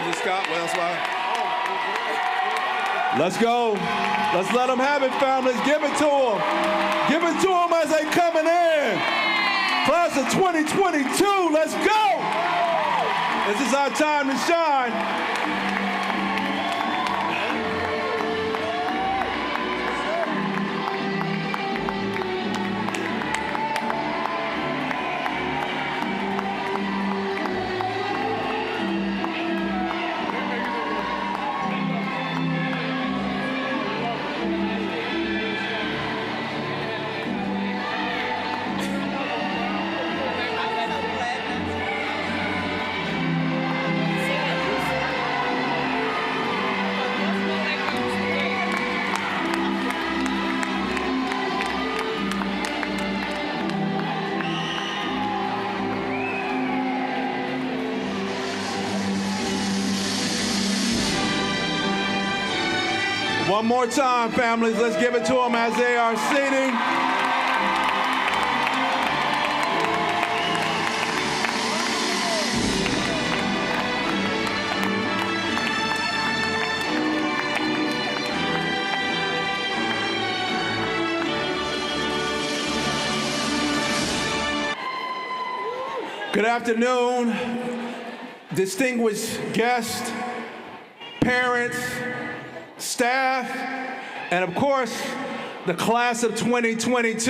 Moses Scott, Wells Fargo. Let's go. Let's let them have it, families. Give it to them. Give it to them as they coming in. Class of 2022, let's go. This is our time to shine. One more time, families. Let's give it to them as they are seating. Good afternoon, distinguished guests, parents, staff, and of course, the class of 2022.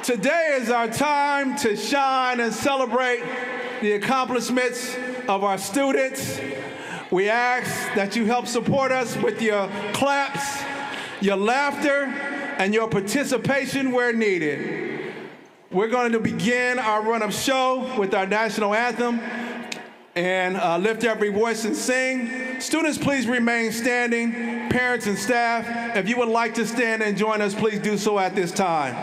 Today is our time to shine and celebrate the accomplishments of our students. We ask that you help support us with your claps, your laughter, and your participation where needed. We're going to begin our run-up show with our national anthem and lift every voice and sing. Students, please remain standing. Parents and staff, if you would like to stand and join us, please do so at this time.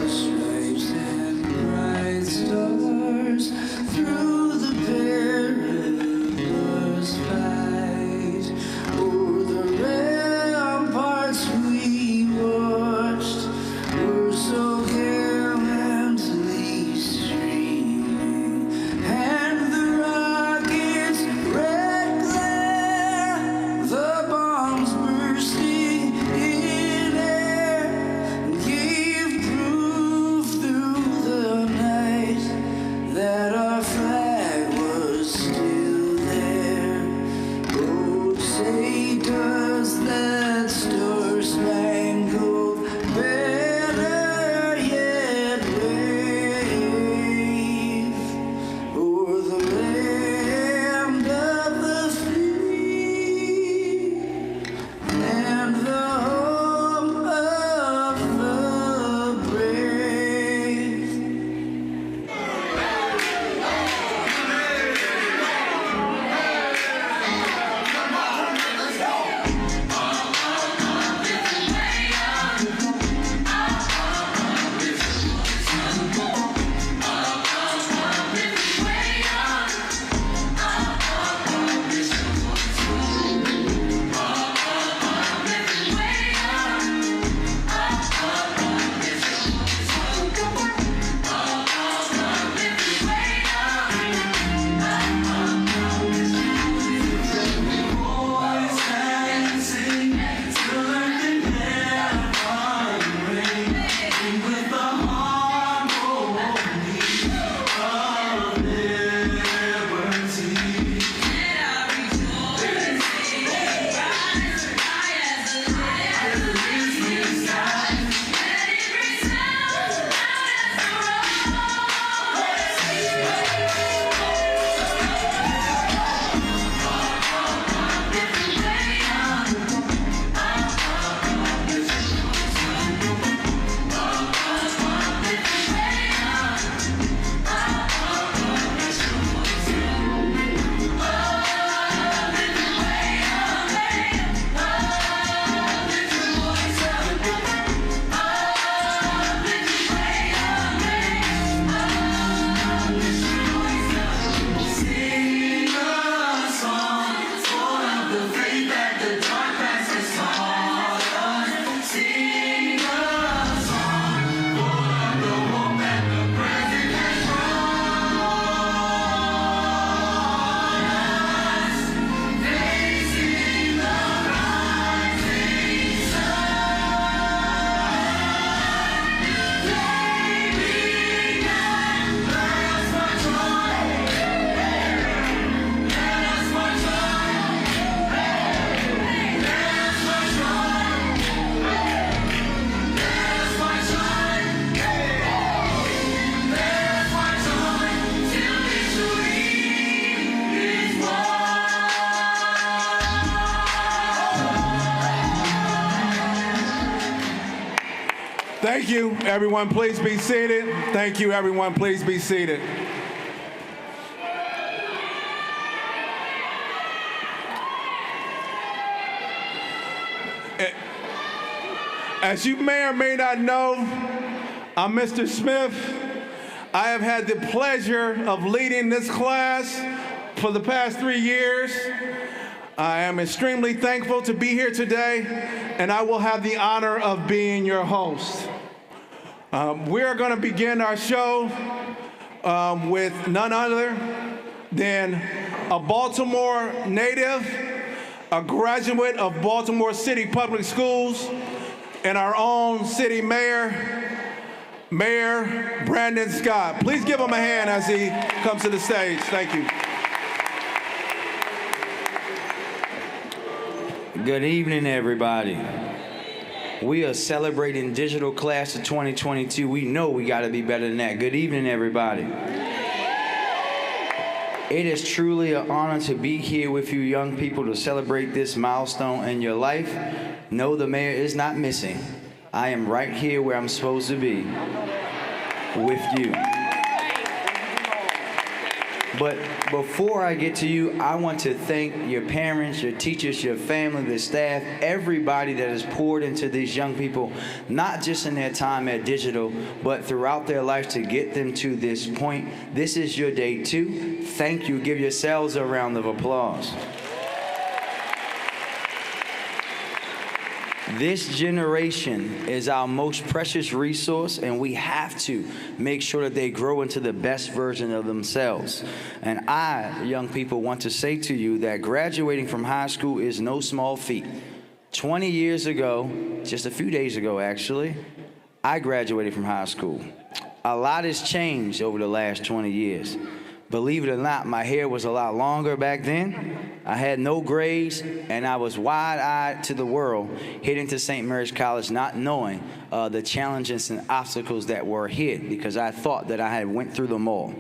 Stripes and bright stars through Thank you, everyone. Please be seated. Thank you, everyone. Please be seated. As you may or may not know, I'm Mr. Smith. I have had the pleasure of leading this class for the past 3 years. I am extremely thankful to be here today, and I will have the honor of being your host. We are going to begin our show with none other than a Baltimore native, a graduate of Baltimore City Public Schools, and our own city mayor, Mayor Brandon Scott. Please give him a hand as he comes to the stage. Thank you. Good evening, everybody. We are celebrating Digital Class of 2022. We know we got to be better than that. Good evening, everybody. It is truly an honor to be here with you young people to celebrate this milestone in your life. No, the mayor is not missing. I am right here where I'm supposed to be with you. But before I get to you, I want to thank your parents, your teachers, your family, the staff, everybody that has poured into these young people, not just in their time at Digital, but throughout their life to get them to this point. This is your day too. Thank you. Give yourselves a round of applause. This generation is our most precious resource, and we have to make sure that they grow into the best version of themselves. And I, young people, want to say to you that graduating from high school is no small feat. 20 years ago, just a few days ago actually, I graduated from high school. A lot has changed over the last 20 years. Believe it or not, my hair was a lot longer back then. I had no grades, and I was wide-eyed to the world, heading to St. Mary's College, not knowing the challenges and obstacles that were ahead, because I thought that I had went through them all.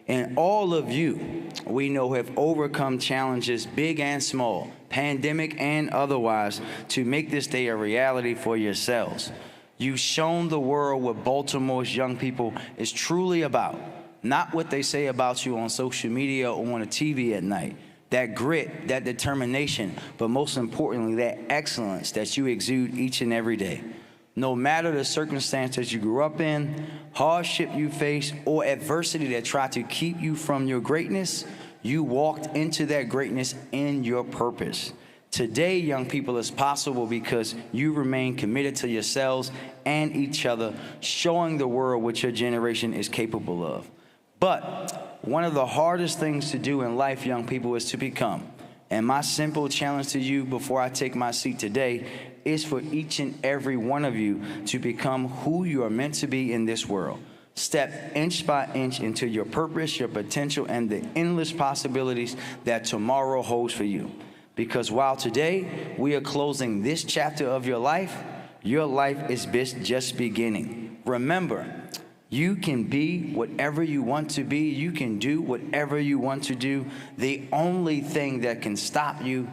And all of you, we know, have overcome challenges, big and small, pandemic and otherwise, to make this day a reality for yourselves. You've shown the world what Baltimore's young people is truly about. Not what they say about you on social media or on the TV at night. That grit, that determination, but most importantly, that excellence that you exude each and every day. No matter the circumstances you grew up in, hardship you face, or adversity that tried to keep you from your greatness, you walked into that greatness in your purpose. Today, young people, is possible because you remain committed to yourselves and each other, showing the world what your generation is capable of. But one of the hardest things to do in life, young people, is to become. And my simple challenge to you before I take my seat today is for each and every one of you to become who you are meant to be in this world. Step inch by inch into your purpose, your potential, and the endless possibilities that tomorrow holds for you. Because while today we are closing this chapter of your life is just beginning. Remember, you can be whatever you want to be. You can do whatever you want to do. The only thing that can stop you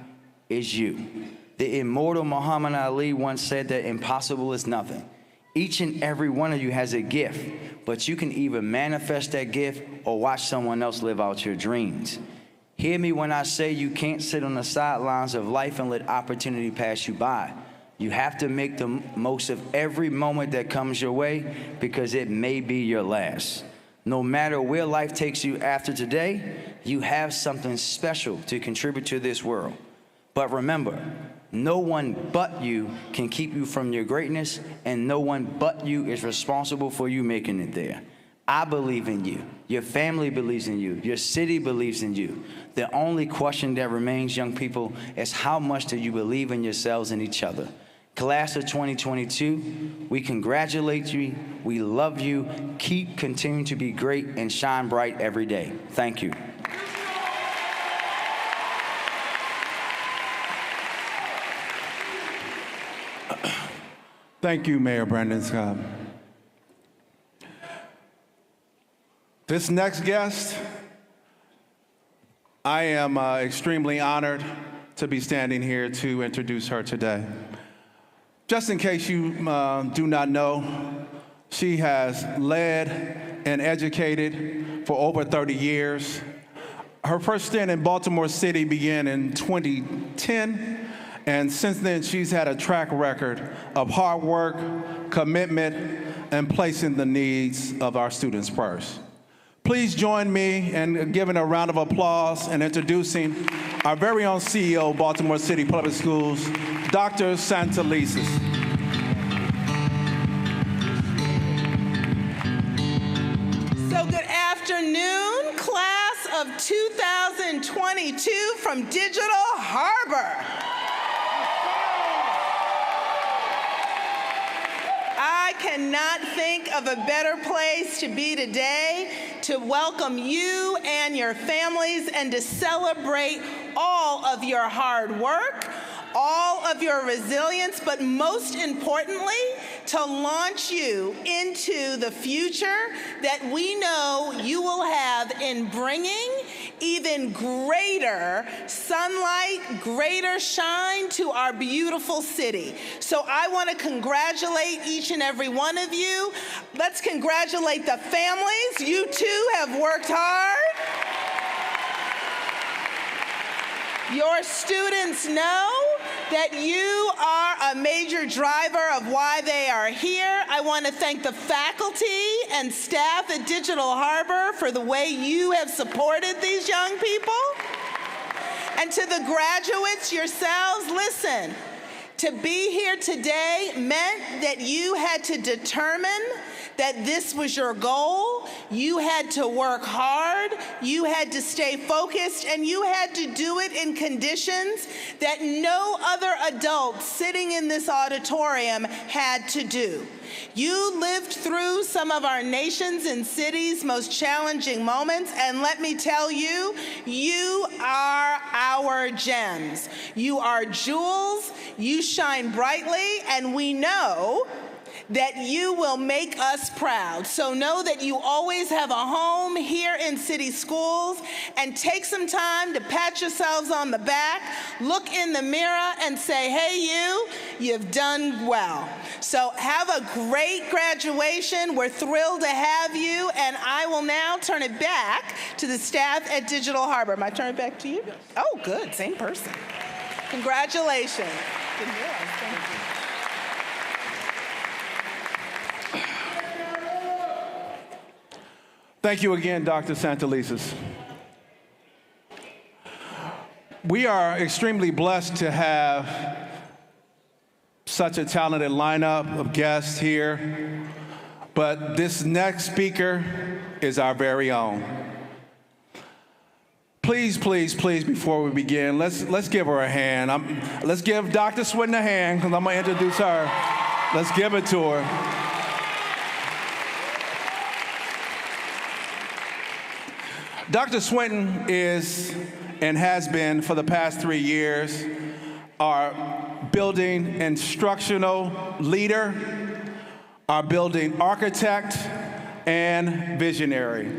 is you. The immortal Muhammad Ali once said that impossible is nothing. Each and every one of you has a gift, but you can either manifest that gift or watch someone else live out your dreams. Hear me when I say you can't sit on the sidelines of life and let opportunity pass you by. You have to make the most of every moment that comes your way, because it may be your last. No matter where life takes you after today, you have something special to contribute to this world. But remember, no one but you can keep you from your greatness, and no one but you is responsible for you making it there. I believe in you. Your family believes in you. Your city believes in you. The only question that remains, young people, is how much do you believe in yourselves and each other? Class of 2022, we congratulate you. We love you. Keep continuing to be great and shine bright every day. Thank you. Thank you, Mayor Brandon Scott. This next guest, I am extremely honored to be standing here to introduce her today. Just in case you do not know, She has led and educated for over 30 years. Her first stint in Baltimore City began in 2010, and since then she's had a track record of hard work, commitment, and placing the needs of our students first. Please join me in giving a round of applause and introducing our very own CEO of Baltimore City Public Schools, Dr. Santa Lisis. So good afternoon, class of 2022 from Digital Harbor. I cannot think of a better place to be today to welcome you and your families and to celebrate all of your hard work, all of your resilience, but most importantly, to launch you into the future that we know you will have in bringing even greater sunlight, greater shine to our beautiful city. So I want to congratulate each and every one of you. Let's congratulate the families. You too have worked hard. Your students know that you are a major driver of why they are here. I want to thank the faculty and staff at Digital Harbor for the way you have supported these young people. And to the graduates yourselves, listen, to be here today meant that you had to determine that this was your goal. You had to work hard, you had to stay focused, and you had to do it in conditions that no other adult sitting in this auditorium had to do. You lived through some of our nation's and city's most challenging moments, and let me tell you, you are our gems. You are jewels, you shine brightly, and we know that you will make us proud. So know that you always have a home here in city schools, and take some time to pat yourselves on the back, look in the mirror and say, hey, you've done well. So have a great graduation. We're thrilled to have you, and I will now turn it back to the staff at Digital Harbor. Am I turning it back to you? Yes. Oh, good, same person. Congratulations. Didn't realize. Thank you. Thank you again, Dr. Santa Lisis. We are extremely blessed to have such a talented lineup of guests here, but this next speaker is our very own. Please, please, please, before we begin, let's give her a hand. Let's give Dr. Swinton a hand, because I'm going to introduce her. Let's give it to her. Dr. Swinton is and has been for the past 3 years our building instructional leader, our building architect, and visionary.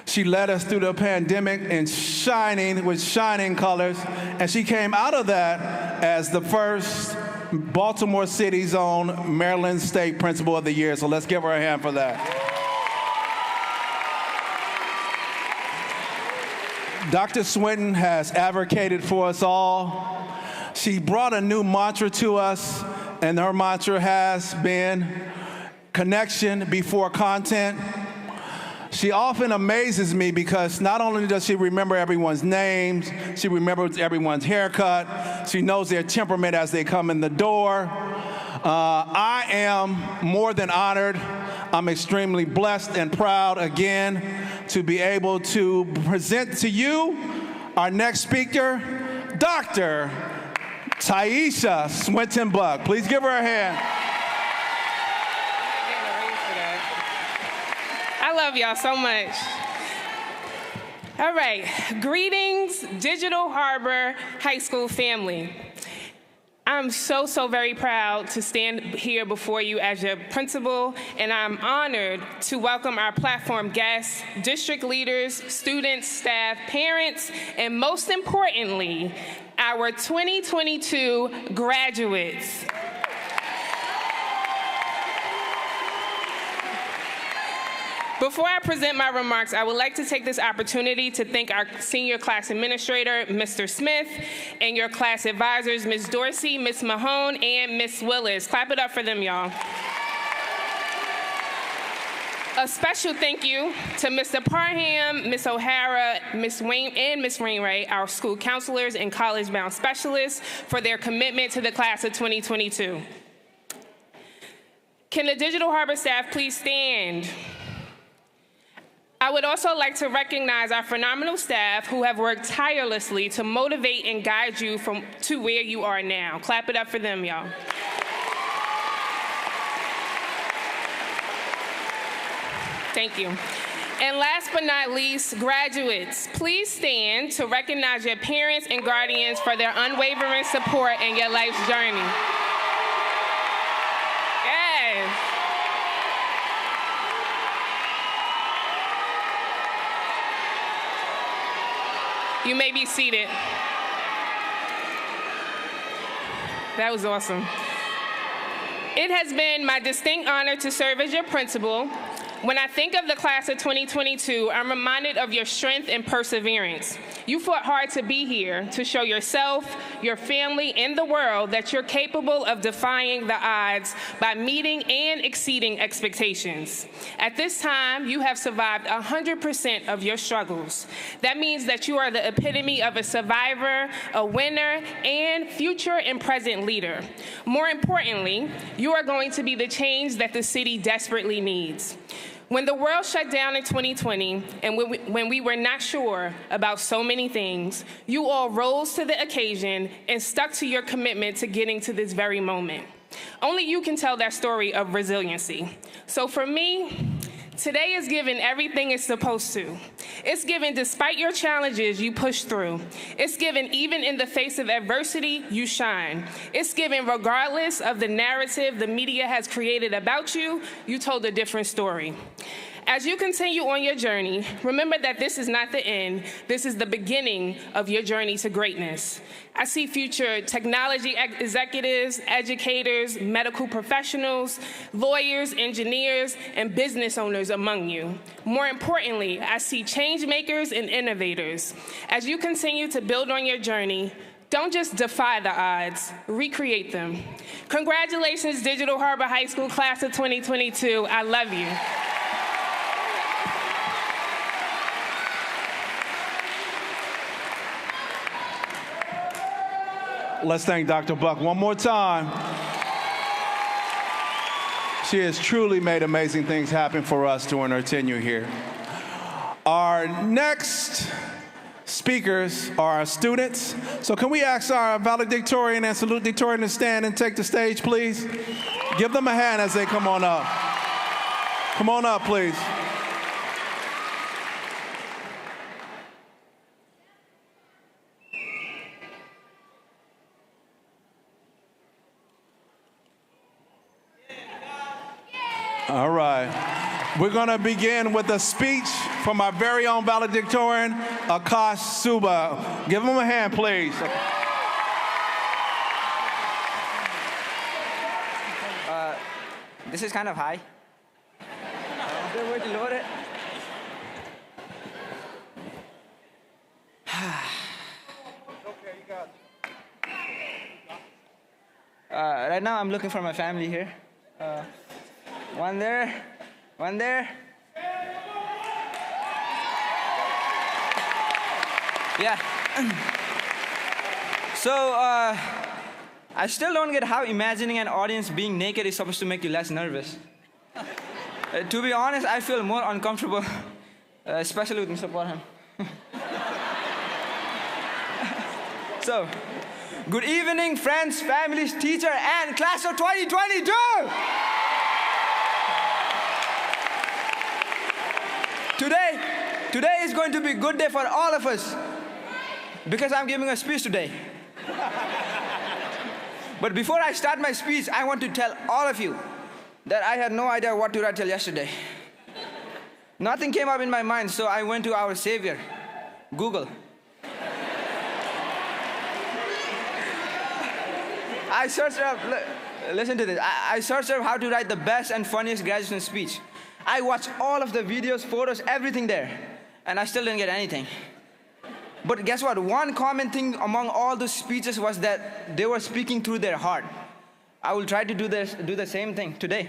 She led us through the pandemic with shining colors, and she came out of that as the first Baltimore City's own Maryland State Principal of the Year. So let's give her a hand for that. Dr. Swinton has advocated for us all. She brought a new mantra to us, and her mantra has been connection before content. She often amazes me because not only does she remember everyone's names, she remembers everyone's haircut, she knows their temperament as they come in the door. I am more than honored. I'm extremely blessed and proud again to be able to present to you our next speaker, Dr. Taisha Swinton Buck. Please give her a hand. I love y'all so much. All right, greetings, Digital Harbor High School family. I'm so very proud to stand here before you as your principal, and I'm honored to welcome our platform guests, district leaders, students, staff, parents, and most importantly, our 2022 graduates. Before I present my remarks, I would like to take this opportunity to thank our senior class administrator, Mr. Smith, and your class advisors, Ms. Dorsey, Ms. Mahone, and Ms. Willis. Clap it up for them, y'all. A special thank you to Mr. Parham, Ms. O'Hara, Ms. Wainwright, our school counselors and college-bound specialists, for their commitment to the class of 2022. Can the Digital Harbor staff please stand? I would also like to recognize our phenomenal staff who have worked tirelessly to motivate and guide you to where you are now. Clap it up for them, y'all. Thank you. And last but not least, graduates, please stand to recognize your parents and guardians for their unwavering support in your life's journey. Yes. You may be seated. That was awesome. It has been my distinct honor to serve as your principal. When I think of the class of 2022, I'm reminded of your strength and perseverance. You fought hard to be here, to show yourself, your family, and the world that you're capable of defying the odds by meeting and exceeding expectations. At this time, you have survived 100% of your struggles. That means that you are the epitome of a survivor, a winner, and future and present leader. More importantly, you are going to be the change that the city desperately needs. When the world shut down in 2020, and when we were not sure about so many things, you all rose to the occasion and stuck to your commitment to getting to this very moment. Only you can tell that story of resiliency. So for me, today is given everything it's supposed to. It's given despite your challenges, you push through. It's given even in the face of adversity, you shine. It's given regardless of the narrative the media has created about you, you told a different story. As you continue on your journey, remember that this is not the end. This is the beginning of your journey to greatness. I see future technology executives, educators, medical professionals, lawyers, engineers, and business owners among you. More importantly, I see change makers and innovators. As you continue to build on your journey, don't just defy the odds, recreate them. Congratulations, Digital Harbor High School class of 2022. I love you. Let's thank Dr. Buck one more time. She has truly made amazing things happen for us during her tenure here. Our next speakers are our students. So can we ask our valedictorian and salutatorian to stand and take the stage, please? Give them a hand as they come on up. Come on up, please. All right. We're going to begin with a speech from our very own valedictorian, Akash Suba. Give him a hand, please. This is kind of high. Good way to load it. Okay, you got it. Right now, I'm looking for my family here. One there, one there. Yeah. So, I still don't get how imagining an audience being naked is supposed to make you less nervous. To be honest, I feel more uncomfortable, especially with Mr. Parham. So, good evening, friends, families, teacher, and class of 2022! Today is going to be a good day for all of us because I'm giving a speech today. But before I start my speech, I want to tell all of you that I had no idea what to write till yesterday. Nothing came up in my mind, so I went to our savior, Google. I searched up, listen to this. I searched up how to write the best and funniest graduation speech. I watched all of the videos, photos, everything there, and I still didn't get anything. But guess what? One common thing among all those speeches was that they were speaking through their heart. I will try to do the same thing today.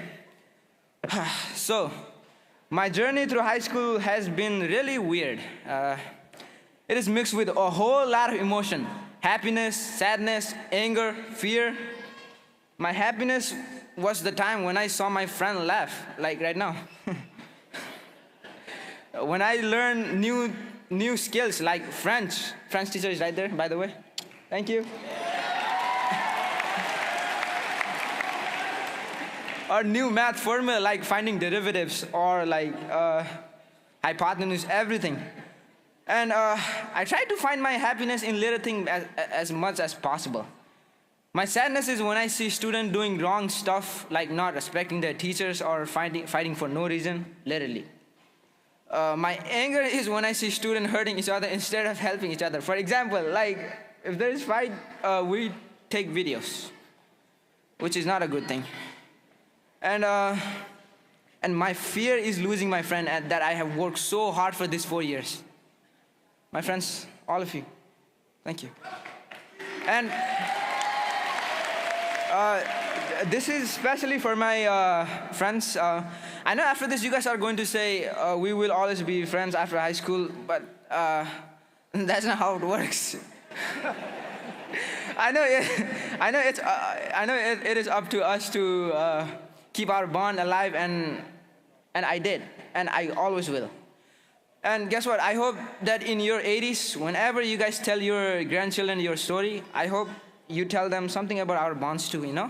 So, my journey through high school has been really weird. It is mixed with a whole lot of emotion. Happiness, sadness, anger, fear. My happiness was the time when I saw my friend laugh, like right now. When I learned new skills like French. French teacher is right there, by the way. Thank you. Or new math formula like finding derivatives or like hypotenuse, everything. And I try to find my happiness in little things as much as possible. My sadness is when I see students doing wrong stuff, like not respecting their teachers or fighting for no reason, literally. My anger is when I see students hurting each other instead of helping each other. For example, like if there is fight, we take videos, which is not a good thing. And my fear is losing my friend that I have worked so hard for these 4 years. My friends, all of you, thank you. And this is especially for my friends. I know after this you guys are going to say we will always be friends after high school, but that's not how it works. I know it is up to us to keep our bond alive, and I did, and I always will. And guess what? I hope that in your 80s, whenever you guys tell your grandchildren your story, I hope you tell them something about our bonds too, you know?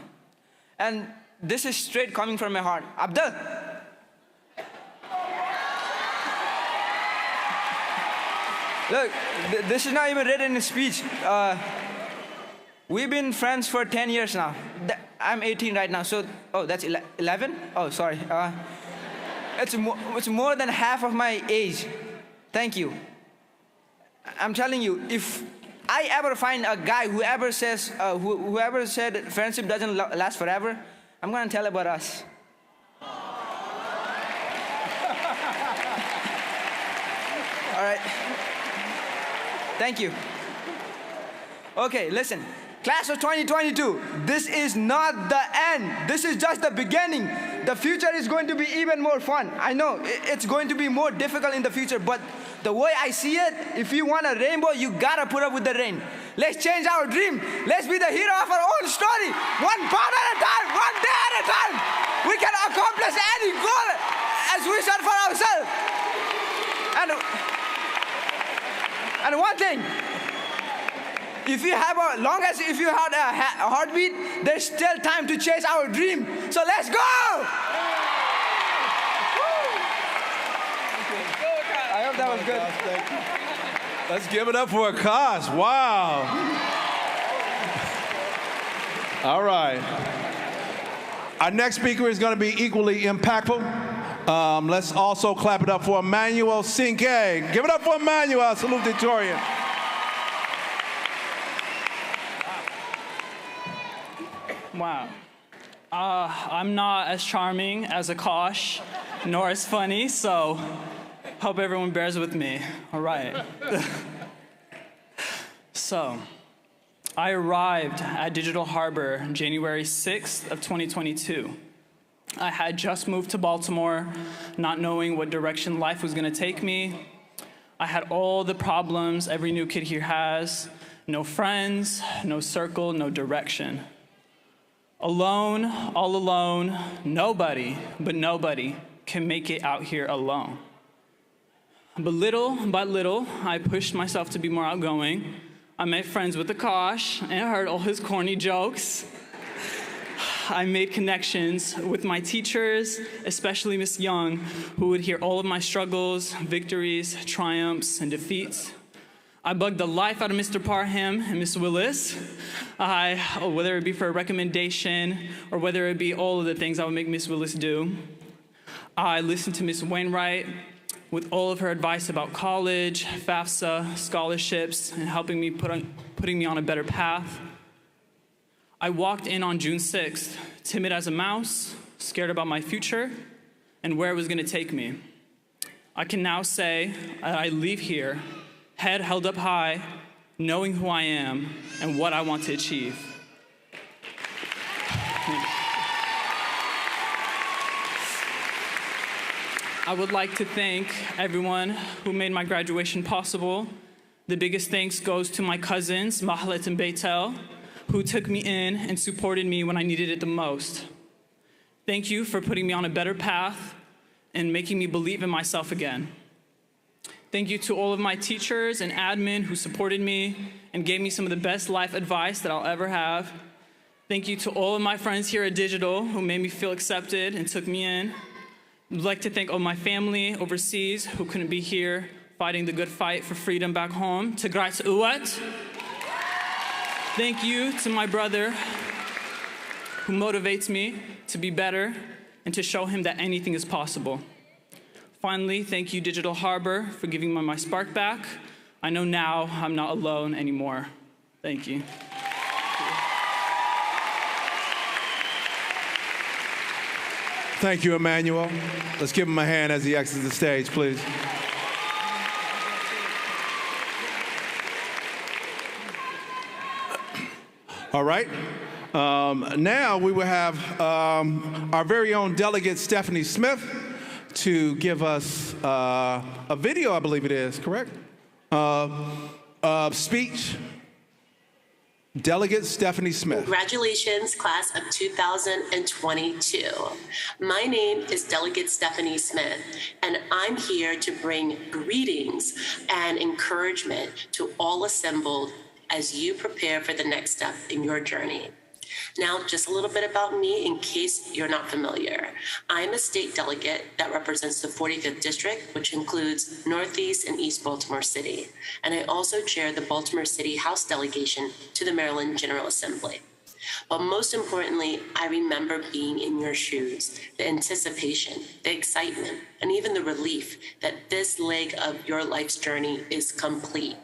And this is straight coming from my heart. Abdul! Look, this is not even written in speech. We've been friends for 10 years now. I'm 18 right now, so, oh, that's 11? Oh, sorry. It's more than half of my age. Thank you. I'm telling you, if I ever find a guy whoever said friendship doesn't last forever, I'm gonna tell about us. All right. Thank you. Okay, listen. Class of 2022, this is not the end. This is just the beginning. The future is going to be even more fun. I know it's going to be more difficult in the future, but the way I see it, if you want a rainbow, you gotta put up with the rain. Let's change our dream. Let's be the hero of our own story. One pound at a time, one day at a time. We can accomplish any goal as we set for ourselves. And one thing, if you have if you had a heartbeat, there's still time to chase our dream. So let's go! I hope that was good. Let's give it up for Akash. Wow. All right. Our next speaker is going to be equally impactful. Let's also clap it up for Emmanuel Cinque. Give it up for Emmanuel, Salutatorian. Wow. I'm not as charming as Akash, nor as funny, so hope everyone bears with me. All right. So, I arrived at Digital Harbor January 6th of 2022. I had just moved to Baltimore, not knowing what direction life was going to take me. I had all the problems every new kid here has. No friends, no circle, no direction. Alone, all alone, nobody can make it out here alone. But little by little, I pushed myself to be more outgoing. I made friends with Akash and heard all his corny jokes. I made connections with my teachers, especially Miss Young, who would hear all of my struggles, victories, triumphs, and defeats. I bugged the life out of Mr. Parham and Miss Willis, whether it be for a recommendation or whether it be all of the things I would make Miss Willis do. I listened to Miss Wainwright with all of her advice about college, FAFSA, scholarships, and helping me putting me on a better path. I walked in on June 6th, timid as a mouse, scared about my future, and where it was going to take me. I can now say that I leave here, head held up high, knowing who I am and what I want to achieve. I would like to thank everyone who made my graduation possible. The biggest thanks goes to my cousins, Mahlet and Beitel, who took me in and supported me when I needed it the most. Thank you for putting me on a better path and making me believe in myself again. Thank you to all of my teachers and admin who supported me and gave me some of the best life advice that I'll ever have. Thank you to all of my friends here at Digital who made me feel accepted and took me in. I'd like to thank all my family overseas who couldn't be here fighting the good fight for freedom back home. Tegrijs Uwat. Thank you to my brother who motivates me to be better and to show him that anything is possible. Finally, thank you, Digital Harbor, for giving me my spark back. I know now I'm not alone anymore. Thank you. Thank you, Emmanuel. Let's give him a hand as he exits the stage, please. All right. Now we will have our very own Delegate Stephanie Smith to give us a video, I believe it is, correct? Speech. Delegate Stephanie Smith. Congratulations, class of 2022. My name is Delegate Stephanie Smith, and I'm here to bring greetings and encouragement to all assembled as you prepare for the next step in your journey. Now, just a little bit about me in case you're not familiar. I'm a state delegate that represents the 45th District, which includes Northeast and East Baltimore City. And I also chair the Baltimore City House delegation to the Maryland General Assembly. But most importantly, I remember being in your shoes, the anticipation, the excitement, and even the relief that this leg of your life's journey is complete.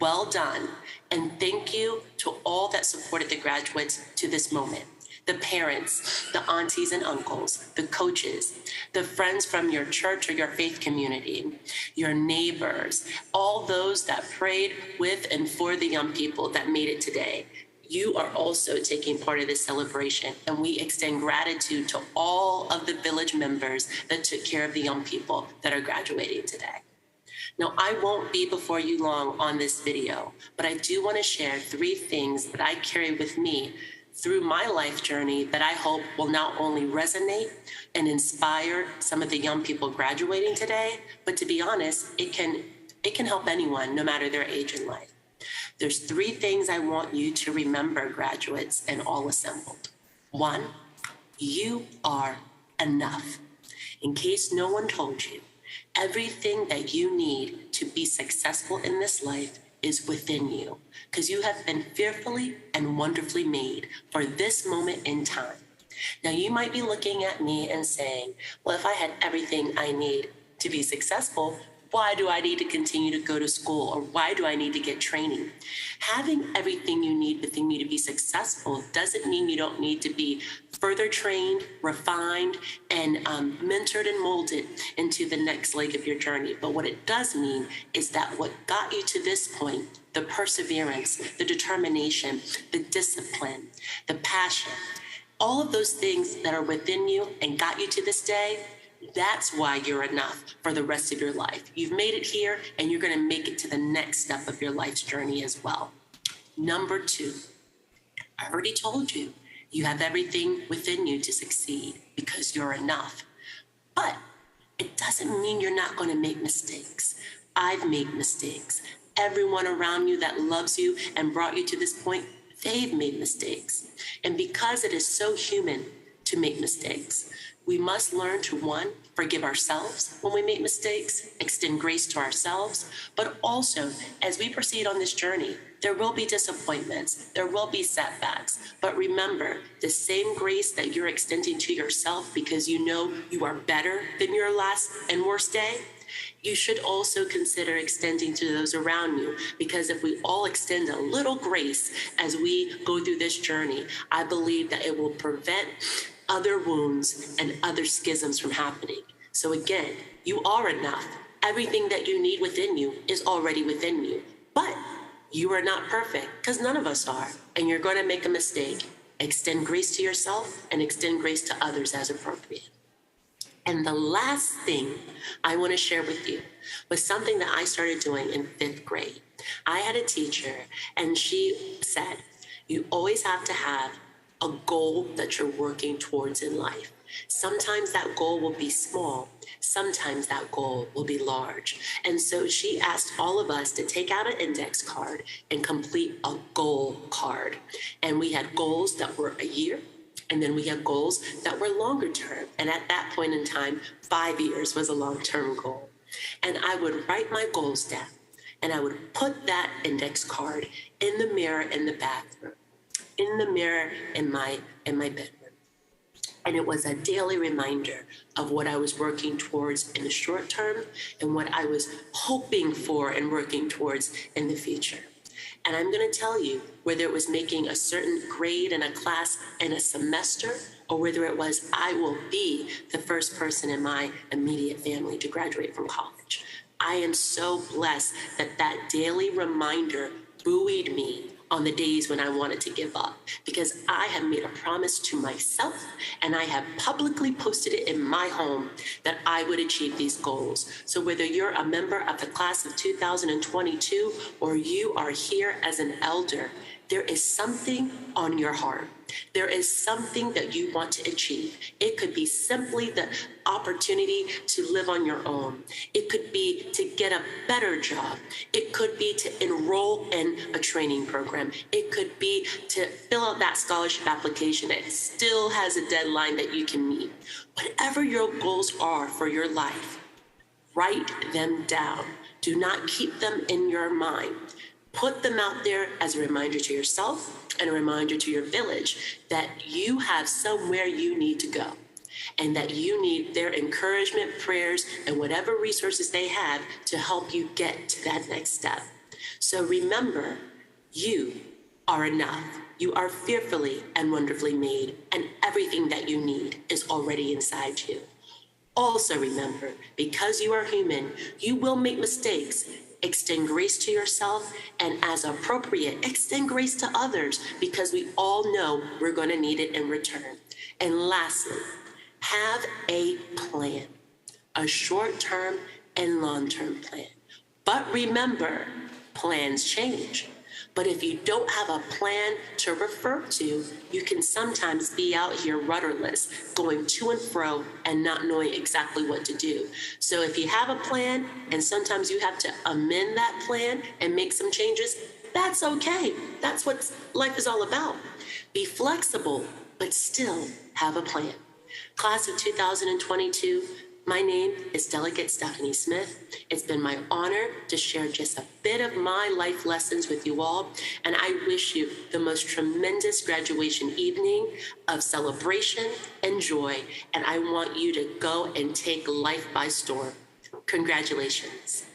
Well done, and thank you to all that supported the graduates to this moment. The parents, the aunties and uncles, the coaches, the friends from your church or your faith community, your neighbors, all those that prayed with and for the young people that made it today. You are also taking part of this celebration, and we extend gratitude to all of the village members that took care of the young people that are graduating today. Now, I won't be before you long on this video, but I do want to share 3 things that I carry with me through my life journey that I hope will not only resonate and inspire some of the young people graduating today, but to be honest, it can help anyone, no matter their age in life. There's 3 things I want you to remember, graduates and all assembled. 1, you are enough. In case no one told you, everything that you need to be successful in this life is within you, because you have been fearfully and wonderfully made for this moment in time. Now, you might be looking at me and saying, well, if I had everything I need to be successful, why do I need to continue to go to school, or why do I need to get training? Having everything you need within you to be successful doesn't mean you don't need to be further trained, refined, and mentored and molded into the next leg of your journey. But what it does mean is that what got you to this point, the perseverance, the determination, the discipline, the passion, all of those things that are within you and got you to this day, that's why you're enough for the rest of your life. You've made it here, and you're going to make it to the next step of your life's journey as well. Number 2, I already told you, you have everything within you to succeed because you're enough. But it doesn't mean you're not going to make mistakes. I've made mistakes. Everyone around you that loves you and brought you to this point, they've made mistakes. And because it is so human to make mistakes, we must learn to, 1, forgive ourselves when we make mistakes, extend grace to ourselves, but also, as we proceed on this journey, there will be disappointments, there will be setbacks, but remember, the same grace that you're extending to yourself because you know you are better than your last and worst day, you should also consider extending to those around you, because if we all extend a little grace as we go through this journey, I believe that it will prevent other wounds and other schisms from happening. So again, you are enough. Everything that you need within you is already within you. But you are not perfect, because none of us are. And you're going to make a mistake. Extend grace to yourself and extend grace to others as appropriate. And the last thing I want to share with you was something that I started doing in 5th grade. I had a teacher, and she said, you always have to have a goal that you're working towards in life. Sometimes that goal will be small. Sometimes that goal will be large. And so she asked all of us to take out an index card and complete a goal card. And we had goals that were a year, and then we had goals that were longer term. And at that point in time, 5 years was a long-term goal. And I would write my goals down, and I would put that index card in the mirror in the bathroom, in the mirror in my bedroom. And it was a daily reminder of what I was working towards in the short term and what I was hoping for and working towards in the future. And I'm going to tell you, whether it was making a certain grade in a class in a semester, or whether it was I will be the first person in my immediate family to graduate from college, I am so blessed that that daily reminder buoyed me on the days when I wanted to give up, because I have made a promise to myself and I have publicly posted it in my home that I would achieve these goals. So whether you're a member of the class of 2022 or you are here as an elder, there is something on your heart. There is something that you want to achieve. It could be simply the opportunity to live on your own. It could be to get a better job. It could be to enroll in a training program. It could be to fill out that scholarship application. It still has a deadline that you can meet. Whatever your goals are for your life, write them down. Do not keep them in your mind. Put them out there as a reminder to yourself and a reminder to your village that you have somewhere you need to go and that you need their encouragement, prayers, and whatever resources they have to help you get to that next step. So remember, you are enough. You are fearfully and wonderfully made, and everything that you need is already inside you. Also remember, because you are human, you will make mistakes. Extend grace to yourself, and as appropriate, extend grace to others, because we all know we're going to need it in return. And lastly, have a plan, a short-term and long-term plan. But remember, plans change. But if you don't have a plan to refer to, you can sometimes be out here rudderless, going to and fro and not knowing exactly what to do. So if you have a plan and sometimes you have to amend that plan and make some changes, that's okay. That's what life is all about. Be flexible, but still have a plan. Class of 2022, my name is Delegate Stephanie Smith. It's been my honor to share just a bit of my life lessons with you all, and I wish you the most tremendous graduation evening of celebration and joy, and I want you to go and take life by storm. Congratulations.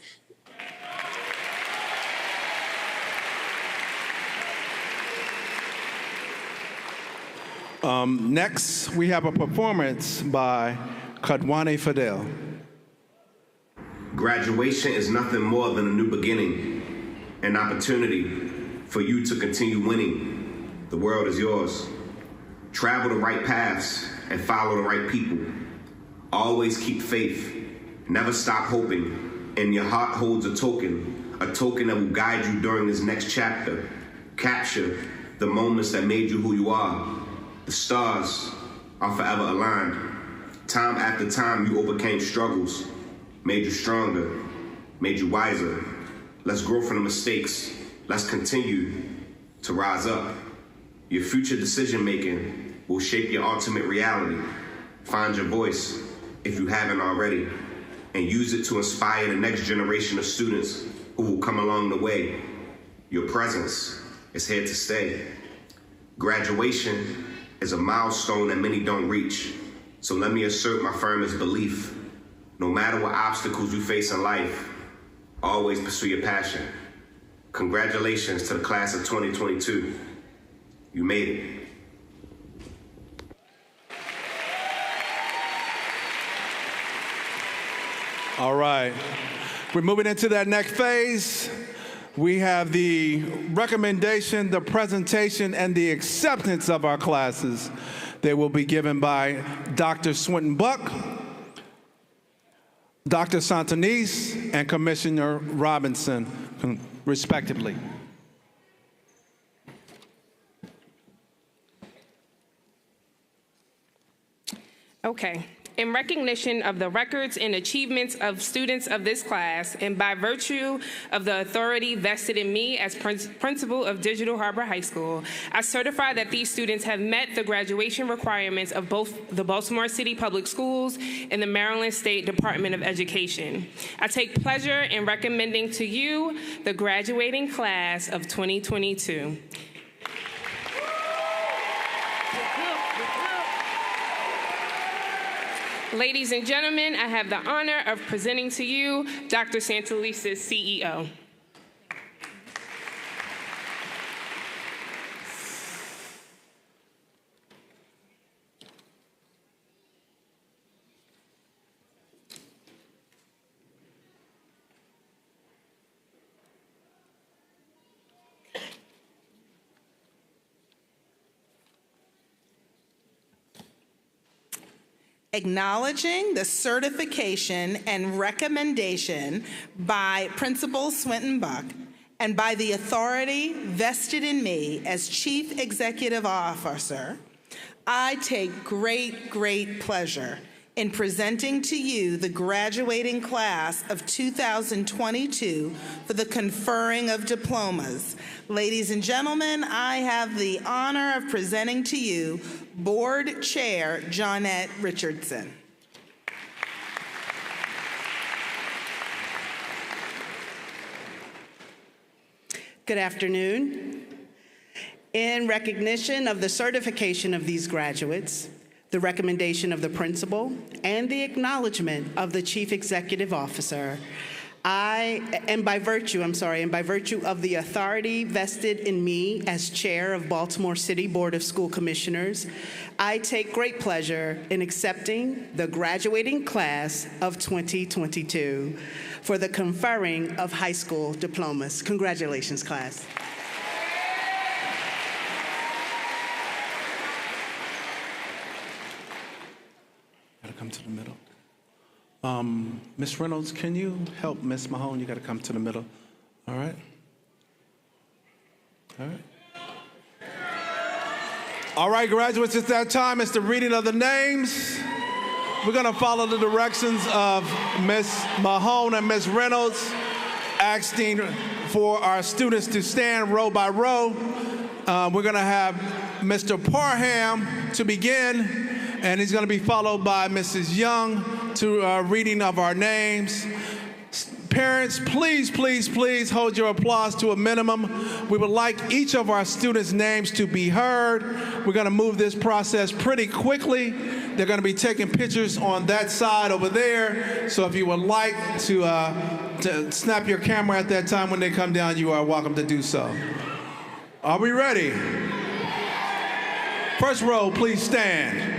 Next, we have a performance by Kadwane Fidel. Graduation is nothing more than a new beginning, an opportunity for you to continue winning. The world is yours. Travel the right paths and follow the right people. Always keep faith. Never stop hoping. And your heart holds a token that will guide you during this next chapter. Capture the moments that made you who you are. The stars are forever aligned. Time after time, you overcame struggles, made you stronger, made you wiser. Let's grow from the mistakes. Let's continue to rise up. Your future decision-making will shape your ultimate reality. Find your voice, if you haven't already, and use it to inspire the next generation of students who will come along the way. Your presence is here to stay. Graduation is a milestone that many don't reach. So let me assert my firmest belief. No matter what obstacles you face in life, always pursue your passion. Congratulations to the class of 2022. You made it. All right. We're moving into that next phase. We have the recommendation, the presentation, and the acceptance of our classes. They will be given by Dr. Swinton Buck, Dr. Santanese, and Commissioner Robinson, respectively. Okay. In recognition of the records and achievements of students of this class, and by virtue of the authority vested in me as principal of Digital Harbor High School, I certify that these students have met the graduation requirements of both the Baltimore City Public Schools and the Maryland State Department of Education. I take pleasure in recommending to you the graduating class of 2022. Ladies and gentlemen, I have the honor of presenting to you Dr. Lisis, CEO. Acknowledging the certification and recommendation by Principal Swinton Buck and by the authority vested in me as Chief Executive Officer, I take great pleasure in presenting to you the graduating class of 2022 for the conferring of diplomas. Ladies and gentlemen, I have the honor of presenting to you Board Chair Johnette Richardson. Good afternoon. In recognition of the certification of these graduates, the recommendation of the principal, and the acknowledgement of the Chief Executive Officer, and by virtue of the authority vested in me as Chair of Baltimore City Board of School Commissioners, I take great pleasure in accepting the graduating class of 2022 for the conferring of high school diplomas. Congratulations, class. Gotta come to the middle. Ms. Reynolds, can you help Ms. Mahone? You gotta come to the middle. All right? All right. All right, graduates, it's that time. It's the reading of the names. We're gonna follow the directions of Ms. Mahone and Ms. Reynolds, asking for our students to stand row by row. We're gonna have Mr. Parham to begin, and he's going to be followed by Mrs. Young to reading of our names. Parents, please hold your applause to a minimum. We would like each of our students' names to be heard. We're going to move this process pretty quickly. They're going to be taking pictures on that side over there. So if you would like to snap your camera at that time when they come down, you are welcome to do so. Are we ready? First row, please stand.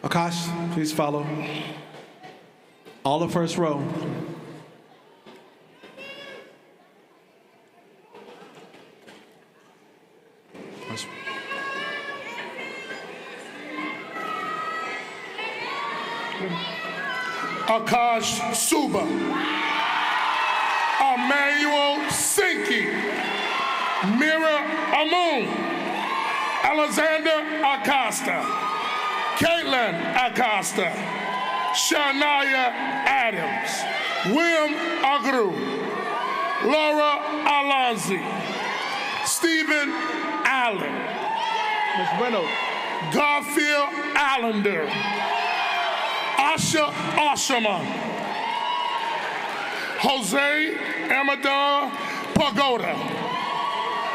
Akash, please follow. All the first row. Akash Suba, Emmanuel Sinki, Mira Amun, Alexander Acosta, Caitlin Acosta, Shania Adams, William Agru, Laura Alonzi, Stephen Allen, Ms. Reynolds, Garfield Allender, Asha Asherman, Jose Amador Pagoda,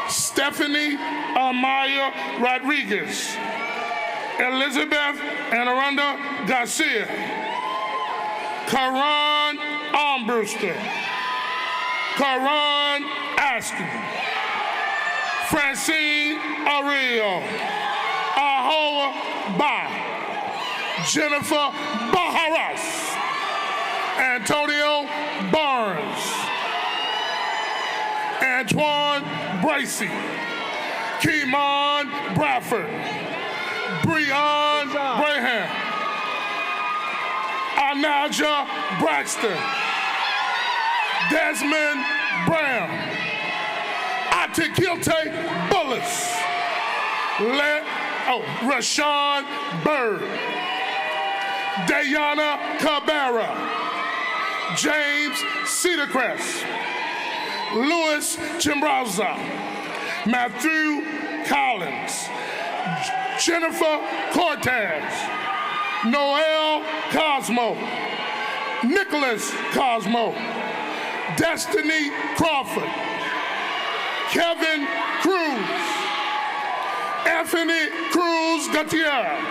Stephanie Amaya Rodriguez, Elizabeth Anaranda Garcia, Karan Armbruster, Karan Askin, Francine Ariel, Ahoa Ba, Jennifer Baharas, Antonio Barnes, Antoine Bracey, Keemon Bradford, Breon Braham, Anaja Braxton, Desmond Brown, Atikilte Bullis, Rashawn Bird, Dayana Cabrera, James Cedarcrest, Louis Chimbraza, Matthew Collins, Jennifer Cortez, Noel Cosmo, Nicholas Cosmo, Destiny Crawford, Kevin Cruz, Anthony Cruz Gutierrez,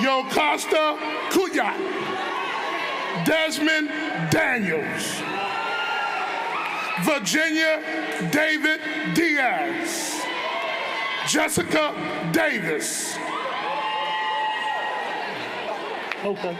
Yocasta Kuyat, Desmond Daniels, Virginia David Diaz, Jessica Davis. Okay.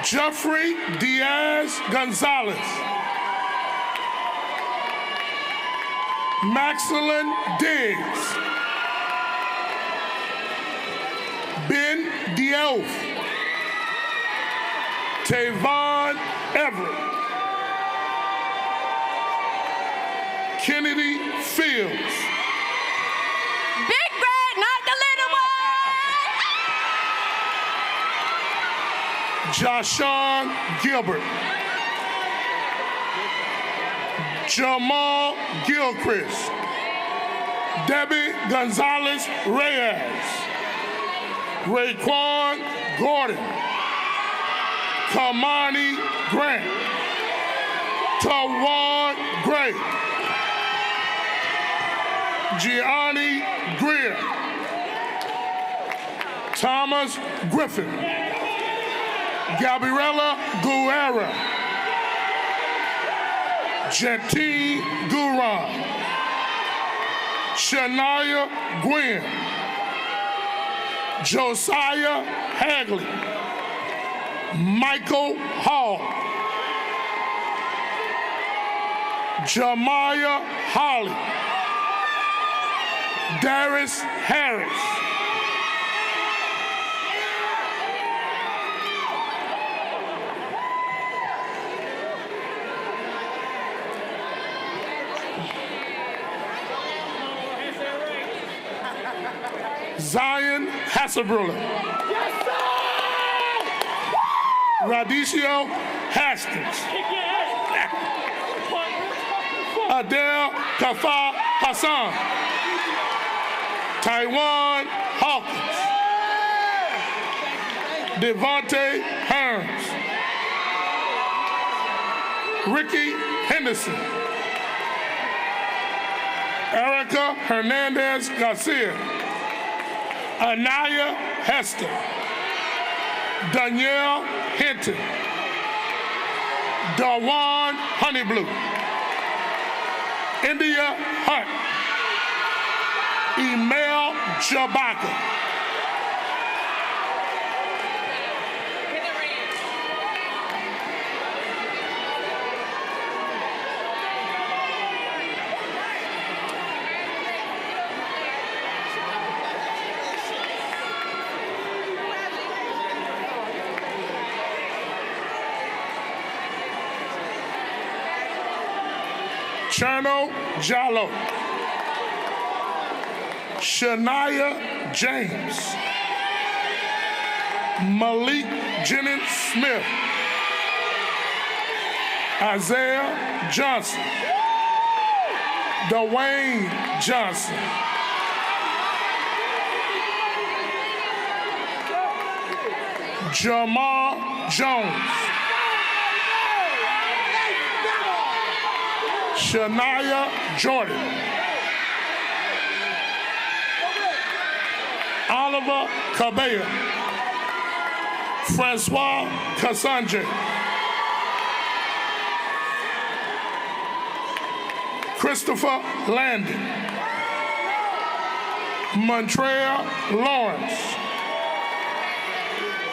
Jeffrey Diaz Gonzalez, Maxilin Diggs, Ben Diouf, Tavon Everett, Kennedy Fields. Big Red, not the little one. Joshawn Gilbert, Jamal Gilchrist, Debbie Gonzalez Reyes, Raekwon Gordon, Kamani Grant, Tawan Gray, Gianni Greer, Thomas Griffin, Gabriela Guerra, Jetine Guran, Shania Gwynn, Josiah Hagley, Michael Hall, Jamiah Holly, Darius Harris, Zion Hasselbriller, Radicio Hastings, Adele Kafa Hassan, Taiwan Hawkins, Devontae Hearns, Ricky Henderson, Erica Hernandez Garcia, Anaya Hester, Danielle Hinton, Dawan Honeyblue, India Hunt, Emel Jabaka. Cherno Jallo, Shania James. Malik Jennings Smith. Isaiah Johnson. Dwayne Johnson. Jamal Jones. Shania Jordan. Oliver Cabella. Francois Cassandre. Christopher Landon. Montreal Lawrence.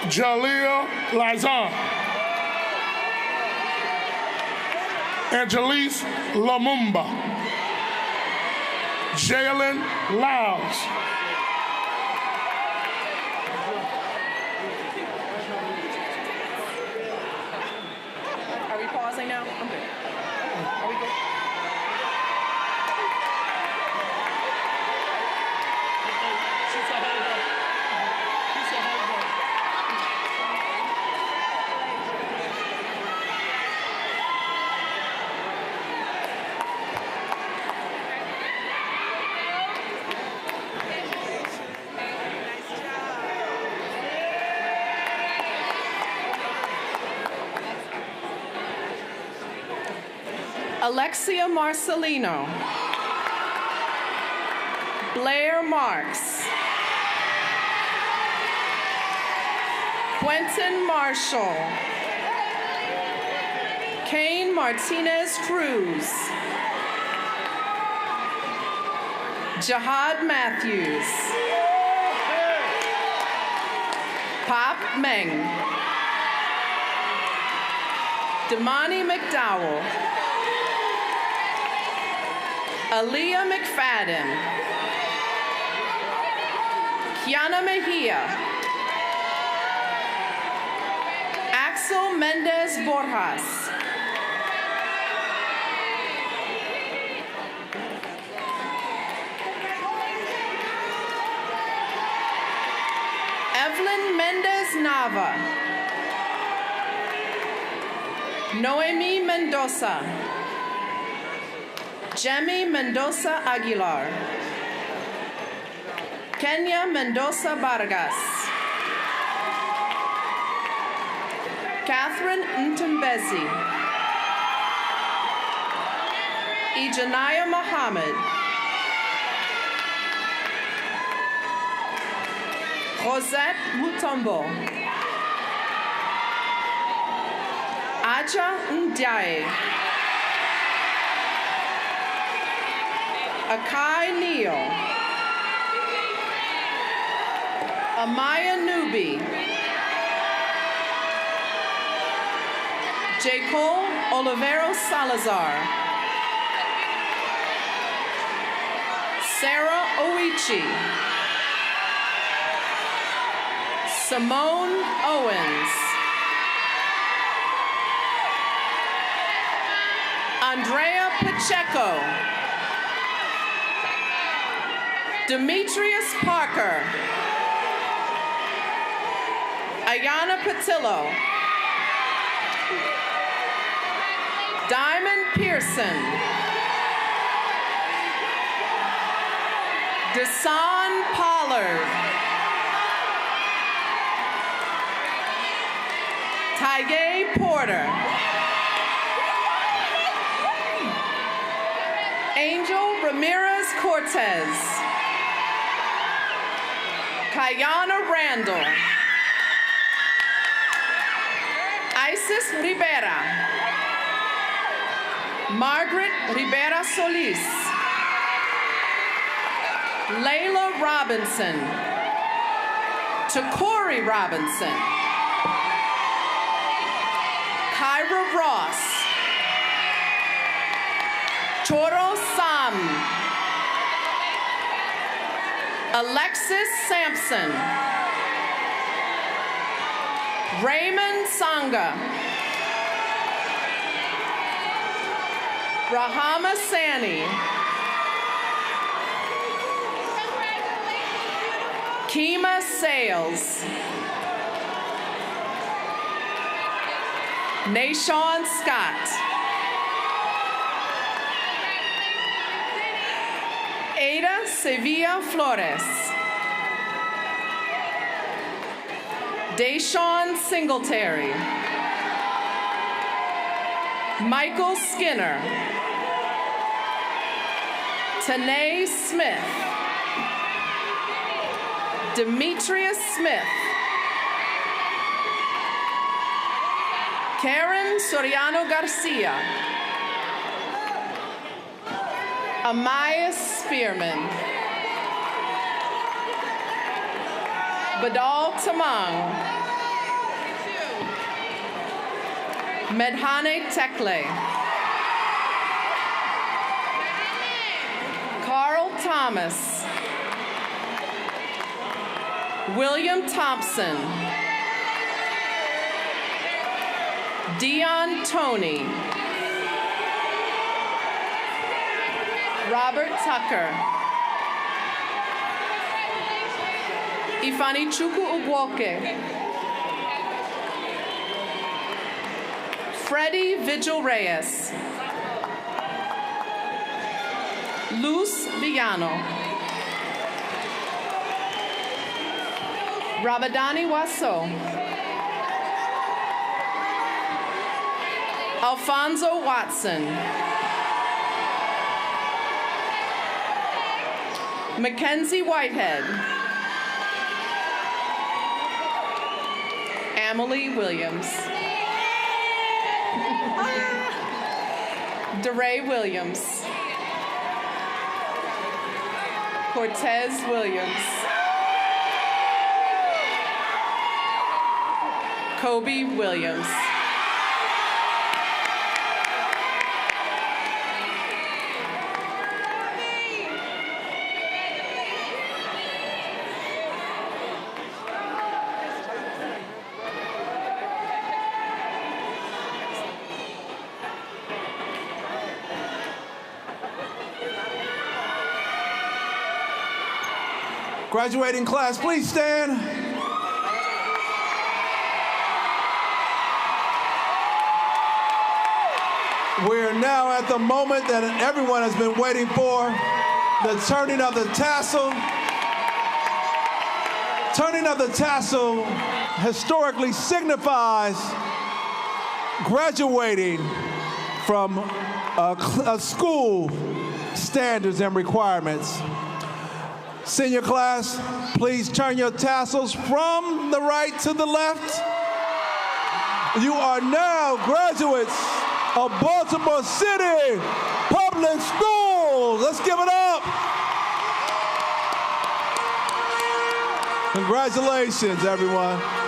Jaleel Lizan. Angelise Lamumba. Jalen Lyles. Are we pausing now? I'm good. Are we good? Alexia Marcelino. Blair Marks. Quentin Marshall. Kane Martinez Cruz. Jihad Matthews. Pop Meng. Damani McDowell. Aaliyah McFadden. Kiana Mejia. Axel Mendez Borjas. Evelyn Mendez Nava. Noemi Mendoza. Jemmy Mendoza Aguilar. Kenya Mendoza Vargas. Catherine Ntembezi. Ijanaya Muhammad. Rosette Mutombo. Aja Ndiaye. Akai Neal. Amaya Nubi. Jacob Olivero Salazar. Sarah Oichi. Simone Owens. Andrea Pacheco. Demetrius Parker. Ayana Patillo. Diamond Pearson. Desan Pollard. Tyge Porter. Angel Ramirez Cortez. Kayana Randall. Isis Rivera. Margaret Rivera Solis. Layla Robinson. Takori Robinson. Kyra Ross. Toro Sam. Alexis Sampson. Raymond Sanga. Rahama Sani. Kima Sales. Nashawn Scott. Ada Sevilla Flores. Deshawn Singletary. Michael Skinner. Tanae Smith. Demetrius Smith. Karen Soriano Garcia. Amaya Spearman. Badal Tamang. Medhane Tekle. Carl Thomas. William Thompson. Dion Toney. Robert Tucker. Ifani Chukwu Ugwoke. Freddie Vigil Reyes. Luz Villano. Rabadani Waso. Alfonso Watson. Mackenzie Whitehead. Emily Williams. DeRay Williams. Cortez Williams. Kobe Williams. Graduating class, please stand. We're now at the moment that everyone has been waiting for, the turning of the tassel. Turning of the tassel historically signifies graduating from a school standards and requirements. Senior class, please turn your tassels from the right to the left. You are now graduates of Baltimore City Public Schools. Let's give it up. Congratulations, everyone.